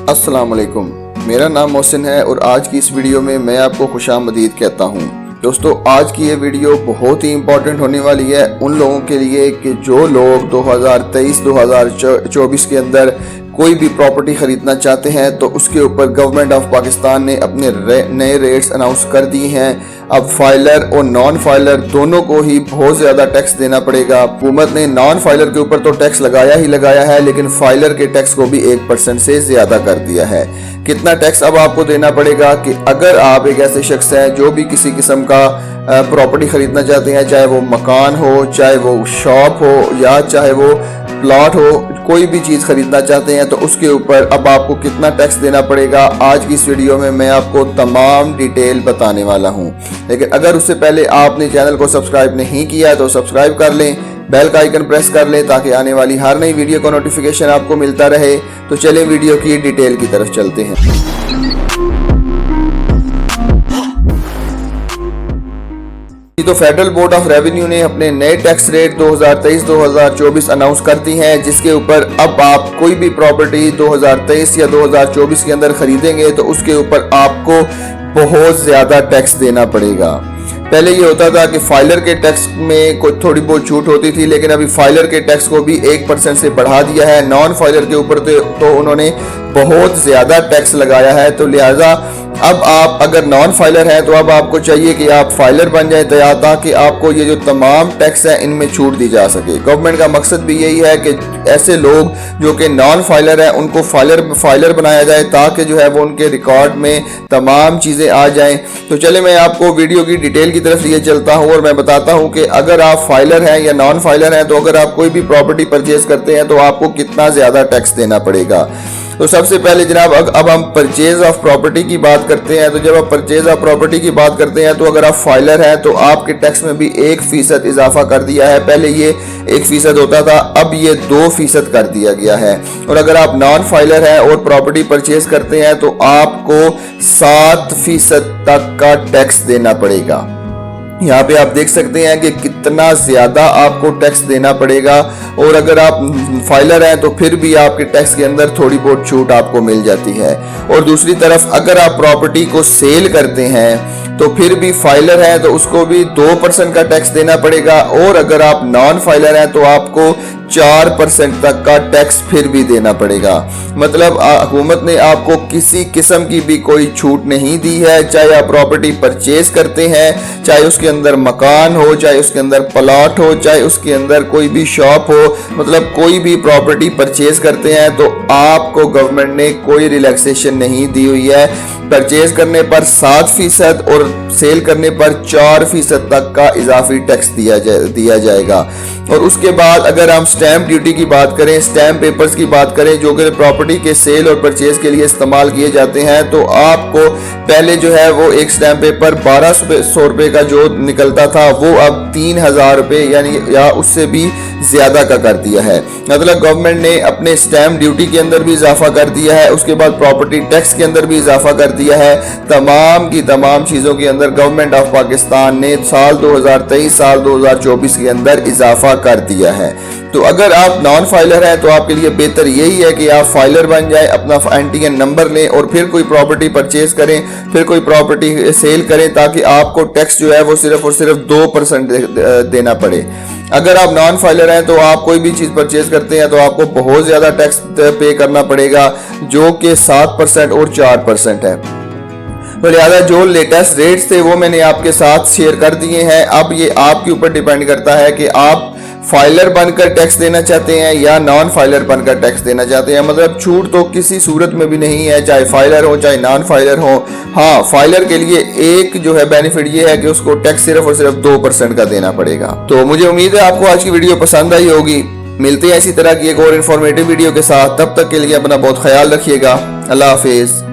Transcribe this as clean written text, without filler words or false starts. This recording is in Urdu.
السلام علیکم، میرا نام محسن ہے اور آج کی اس ویڈیو میں میں آپ کو خوش آمدید کہتا ہوں۔ دوستو، آج کی یہ ویڈیو بہت ہی امپورٹنٹ ہونے والی ہے ان لوگوں کے لیے کہ جو لوگ 2023-2024 کے اندر کوئی بھی پراپرٹی خریدنا چاہتے ہیں تو اس کے اوپر گورنمنٹ آف پاکستان نے اپنے نئے ریٹس اناؤنس کر دی ہیں۔ اب فائلر اور نان فائلر دونوں کو ہی بہت زیادہ ٹیکس دینا پڑے گا۔ حکومت نے نان فائلر کے اوپر تو ٹیکس لگایا ہے، لیکن فائلر کے ٹیکس کو بھی 1% سے زیادہ کر دیا ہے۔ کتنا ٹیکس اب آپ کو دینا پڑے گا کہ اگر آپ ایک ایسے شخص ہیں جو بھی کسی قسم کا پراپرٹی خریدنا چاہتے ہیں، چاہے وہ مکان ہو، چاہے وہ شاپ ہو یا چاہے وہ پلاٹ ہو، کوئی بھی چیز خریدنا چاہتے ہیں تو اس کے اوپر اب آپ کو کتنا ٹیکس دینا پڑے گا، آج کی اس ویڈیو میں آپ کو تمام ڈیٹیل بتانے والا ہوں۔ لیکن اگر اس سے پہلے آپ نے چینل کو سبسکرائب نہیں کیا تو سبسکرائب کر لیں، بیل کا آئیکن پریس کر لیں تاکہ آنے والی ہر نئی ویڈیو کا نوٹیفیکیشن آپ کو ملتا رہے۔ تو چلیں ویڈیو کی ڈیٹیل کی طرف چلتے ہیں۔ تو فیڈرل بورڈ آف ریونیو نے اپنے نئے ٹیکس ریٹ 2023-2024 اناؤنس کر دی ہیں، جس کے اوپر اب آپ کوئی بھی پراپرٹی 2023 یا 2024 کے اندر خریدیں گے تو اس کے اوپر آپ کو بہت زیادہ ٹیکس دینا پڑے گا۔ پہلے یہ ہوتا تھا کہ فائلر کے ٹیکس میں کوئی تھوڑی بہت چھوٹ ہوتی تھی، لیکن ابھی فائلر کے ٹیکس کو بھی 1% سے بڑھا دیا ہے۔ نان فائلر کے اوپر تو انہوں نے بہت زیادہ ٹیکس لگایا ہے، تو لہٰذا اب آپ اگر نان فائلر ہیں تو اب آپ کو چاہیے کہ آپ فائلر بن جائیں تاکہ آپ کو یہ جو تمام ٹیکس ہیں ان میں چھوٹ دی جا سکے۔ گورنمنٹ کا مقصد بھی یہی ہے کہ ایسے لوگ جو کہ نان فائلر ہیں ان کو فائلر بنایا جائے تاکہ جو ہے وہ ان کے ریکارڈ میں تمام چیزیں آ جائیں۔ تو چلے میں آپ کو ویڈیو کی ڈیٹیل کی طرف لیے چلتا ہوں اور میں بتاتا ہوں کہ اگر آپ فائلر ہیں یا نان فائلر ہیں تو اگر آپ کوئی بھی پراپرٹی پرچیز کرتے ہیں تو آپ کو کتنا زیادہ ٹیکس دینا پڑے گا۔ تو سب سے پہلے جناب اب ہم پرچیز آف پراپرٹی کی بات کرتے ہیں۔ تو جب آپ پرچیز آف پراپرٹی کی بات کرتے ہیں تو اگر آپ فائلر ہیں تو آپ کے ٹیکس میں بھی 1% اضافہ کر دیا ہے۔ پہلے یہ 1% ہوتا تھا، اب یہ 2% کر دیا گیا ہے۔ اور اگر آپ نان فائلر ہیں اور پراپرٹی پرچیز کرتے ہیں تو آپ کو 7% تک کا ٹیکس دینا پڑے گا۔ یہاں پہ آپ دیکھ سکتے ہیں کہ کتنا زیادہ آپ کو ٹیکس دینا پڑے گا، اور اگر آپ فائلر ہیں تو پھر بھی آپ کے ٹیکس کے اندر تھوڑی بہت چھوٹ آپ کو مل جاتی ہے۔ اور دوسری طرف اگر آپ پراپرٹی کو سیل کرتے ہیں تو پھر بھی فائلر ہیں تو اس کو بھی 2% کا ٹیکس دینا پڑے گا، اور اگر آپ نان فائلر ہیں تو آپ کو 4% تک کا ٹیکس پھر بھی دینا پڑے گا۔ مطلب حکومت نے آپ کو کسی قسم کی بھی کوئی چھوٹ نہیں دی ہے، چاہے آپ پراپرٹی پرچیز کرتے ہیں، چاہے اس کے اندر مکان ہو، چاہے اس کے اندر پلاٹ ہو، چاہے اس کے اندر کوئی بھی شاپ ہو، مطلب کوئی بھی پراپرٹی پرچیز کرتے ہیں تو آپ کو گورنمنٹ نے کوئی ریلیکسیشن نہیں دی ہوئی ہے۔ پرچیز کرنے پر 7% اور سیل کرنے پر 4% تک کا اضافی ٹیکس دیا جائے گا۔ اور اس کے بعد اگر ہم سٹیمپ ڈیوٹی کی بات کریں، سٹیمپ پیپرز کی بات کریں جو کہ پراپرٹی کے سیل اور پرچیز کے لیے استعمال کیے جاتے ہیں، تو آپ کو پہلے جو ہے وہ ایک سٹیمپ پیپر 1200 روپے کا جو نکلتا تھا وہ اب 3000 روپے یعنی یا اس سے بھی زیادہ کا کر دیا ہے۔ مطلب گورنمنٹ نے اپنے سٹیمپ ڈیوٹی کے اندر بھی اضافہ کر دیا ہے، اس کے بعد پراپرٹی ٹیکس کے اندر بھی اضافہ کر دیا ہے۔ تمام کی تمام چیزوں کے اندر گورنمنٹ آف پاکستان نے سال 2023 سال 2024 کے اندر اضافہ کر دیا ہے۔ تو اگر آپ نان فائلر ہیں تو آپ کے لیے بہتر یہی ہے کہ آپ فائلر بن جائیں، اپنا NTN نمبر لیں اور پھر کوئی پراپرٹی پرچیز کریں، پھر کوئی پراپرٹی سیل کریں تاکہ آپ کو ٹیکس جو ہے وہ صرف اور صرف 2% دینا پڑے۔ اگر آپ نان فائلر ہیں تو آپ کوئی بھی چیز پرچیز کرتے ہیں تو آپ کو بہت زیادہ ٹیکس پے کرنا پڑے گا، جو کہ 7% اور 4% ہے۔ تو لہٰذا جو لیٹسٹ ریٹس تھے وہ میں نے آپ کے ساتھ شیئر کر دیے ہیں۔ اب یہ آپ کے اوپر ڈیپینڈ کرتا ہے کہ آپ فائلر بن کر ٹیکس دینا چاہتے ہیں یا نان فائلر بن کر ٹیکس دینا چاہتے ہیں۔ مطلب چھوٹ تو کسی صورت میں بھی نہیں ہے، چاہے فائلر ہو چاہے نان فائلر ہو۔ ہاں، فائلر کے لیے ایک جو ہے بینیفٹ یہ ہے کہ اس کو ٹیکس صرف اور صرف 2% کا دینا پڑے گا۔ تو مجھے امید ہے آپ کو آج کی ویڈیو پسند آئی ہوگی۔ ملتے ہیں اسی طرح کی ایک اور انفارمیٹیو ویڈیو کے ساتھ، تب تک کے لیے اپنا بہت خیال رکھیے گا۔ اللہ حافظ۔